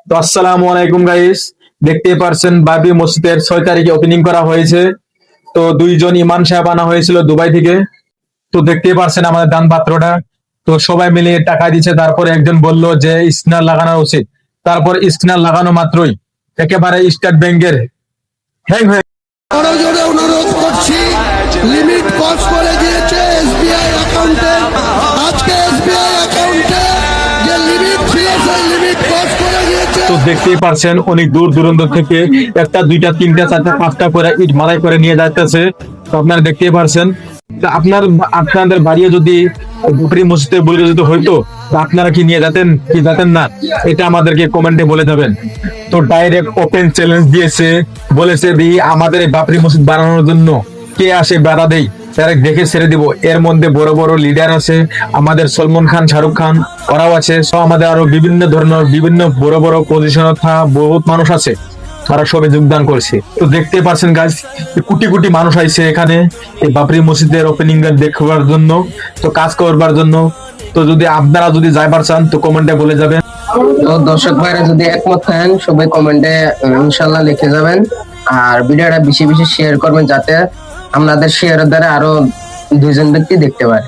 তো আসসালামু আলাইকুম গাইস, দেখতেই পারছেন বাবরি মসজিদের 6 তারিখে ওপেনিং করা হয়েছে। তো দুইজন ইমাম সাহেব আনা হয়েছিল দুবাই থেকে। তো দেখতেই পারছেন আমাদের দান পাত্রটা। তো সবাই মিলে টাকা দিচ্ছে, তারপরে একজন বলল যে স্ক্যানার লাগানো উচিত। তারপর স্ক্যানার লাগানো মাত্রই একেবারে স্টেট ব্যাংকের হ্যাং হয়ে জোরে অনুরোধ করছি, লিমিট পাস করে দিয়েছে এসবিআই অ্যাকাউন্টে। আজকে এসবিআই অ্যাকাউন্টে যে লিমিট ছিল সেই লিমিট পাস করে দিয়েছে। তো দেখতেই পারছেন অনেক দূর দূরান্ত থেকে একটা দুইটা তিনটা চারটা পাঁচটা করে ইট মালাই করে নিয়ে যাইতেছে। তো আপনারা দেখতেই পারছেন। তো আপনাদের বাড়িও যদি বাবরি মসজিদে বলে যদি হইতো, তো আপনারা কি নিয়ে যেতেন কি যেতেন না, এটা আমাদেরকে কমেন্টে বলে যাবেন। তো ডাইরেক্ট ওপেন চ্যালেঞ্জ দিয়েছে, বলেছে আমাদের এই বাবরি মসজিদ বানানোর জন্য কে আসে বাধা দেই তারা দেখে ছেড়ে দিব। এর মধ্যে বড় বড় লিডার আছে, আমাদের সলমান খান, শাহরুখ খান, ওরাও আছে। সব আমাদের আরো বিভিন্ন ধরনের বিভিন্ন বড় বড় পজিশনে থাকা বহুত মানুষ আছে, তারা সবে যোগদান করছে। তো দেখতে পাচ্ছেন গাইস, কোটি কোটি মানুষ আইছে এখানে এই বাবরি মসজিদের ওপেনিং দেখবার জন্য, তো কাজ করবার জন্য। তো যদি আপনারা যদি যাইবার চান তো কমেন্টে বলে যাবেন। তো দর্শক ভাইরা যদি একমত থাকেন সবাই কমেন্টে ইনশাল্লাহ লিখে যাবেন। আর ভিডিওটা বেশি বেশি শেয়ার করবেন যাতে আপনাদের শেয়ারের দ্বারা আরো দুইজন ব্যক্তি দেখতে পারে।